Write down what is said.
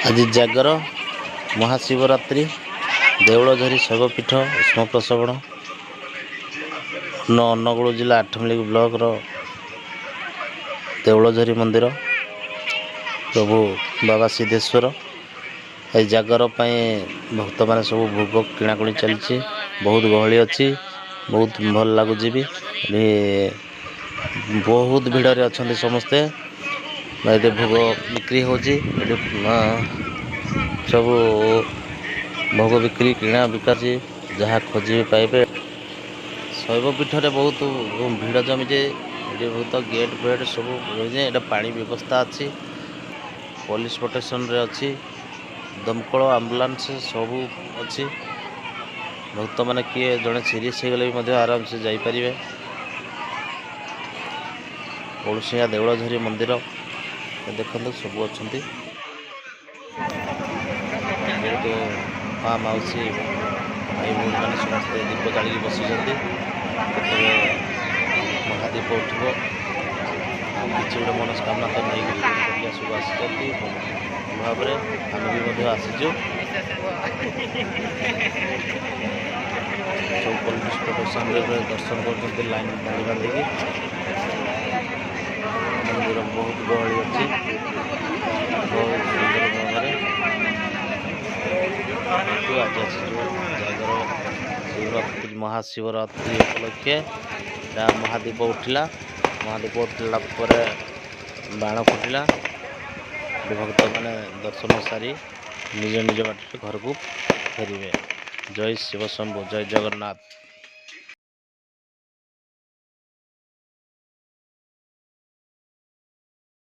ଆଜି ଜାଗର ମହାଶିବରାତ୍ରି ଦେଉଳଝରି ଶୈବପୀଠ ଉଷ୍ମପ୍ରସବଣ ଅନୁଗୁଳ ଜିଲ୍ଲା ଆଠମଲ୍ଲିକ ବ୍ଲକର ଦେଉଳଝରି ମନ୍ଦିର ପ୍ରଭୁ ବାବା ସିଦ୍ଧେଶ୍ୱର। এই ଜାଗର ପାଇଁ ଭକ୍ତମାନେ ସବୁ ଭୋଗ କିଣାକୁଣି ଚାଲିଛି। ବହୁତ ଗହଳି ଅଛି, ବହୁତ ଭଲ ଲାଗୁଛି ବି। ବହୁତ ଭିଡ଼ରେ ଅଛନ୍ତି ସମସ୍ତେ। ଏଠି ଭୋଗ ବିକ୍ରି ହେଉଛି। ଏଠି ସବୁ ଭୋଗ ବିକ୍ରି କିଣା ବିକାଛି, ଯାହା ଖୋଜିବେ ପାଇବେ। ଶୈବପୀଠରେ ବହୁତ ଭିଡ଼ ଜମିଛି। ଏଠି ବହୁତ ଗେଟ୍ ଫେଟ୍ ସବୁ ରହିଛି। ଏଇଟା ପାଣି ବ୍ୟବସ୍ଥା ଅଛି, ପୋଲିସ ପ୍ରୋଟେକ୍ସନରେ ଅଛି, ଦମକଳ ଆମ୍ବୁଲାନ୍ସ ସବୁ ଅଛି। ଭକ୍ତମାନେ କିଏ ଜଣେ ସିରିୟସ୍ ହେଇଗଲେ ବି ମଧ୍ୟ ଆରାମସେ ଯାଇପାରିବେ। ଓଳସିଆ ଦେଉଳଝରି ମନ୍ଦିର ଦେଖନ୍ତୁ ସବୁ ଅଛନ୍ତି। ବହୁତ ମା ମାଉସୀ ଭାଇ ଭଉଣୀମାନେ ସମସ୍ତେ ଦୀପ ଜାଳିକି ବସିଛନ୍ତି। କେତେବେଳେ ମହାଦୀପ ଉଠିବ, କିଛି ଗୋଟେ ମନସ୍କାମନା ତ ନେଇକି ସବୁ ଆସିଛନ୍ତି। ଭାବରେ ଆମେ ବି ମଧ୍ୟ ଆସିଛୁ। ସବୁ ପୋଲିସ ପ୍ରୋଟେକ୍ସନରେ ଦର୍ଶନ କରୁଛନ୍ତି ଲାଇନ୍ ବାନ୍ଧି ବାନ୍ଧିକି। ମନ୍ଦିର ବହୁତ ଗହଳି ଅଛି, ବହୁତ ସୁନ୍ଦର ଭାବରେ। ଆଜି ଆସିଛୁ ଜାଗର ଶିବରାତ୍ରି ମହାଶିବରାତ୍ରି ଉପଲକ୍ଷେ। ମହାଦୀପ ଉଠିଲା, ମହାଦୀପ ଉଠିଲା ପରେ ବାଣ ଫୁଟିଲା। ଭକ୍ତମାନେ ଦର୍ଶନ ସାରି ନିଜ ନିଜ ବାଟରେ ଘରକୁ ଫେରିବେ। ଜୟ ଶିବ ଶମ୍ଭୁ, ଜୟ ଜଗନ୍ନାଥ।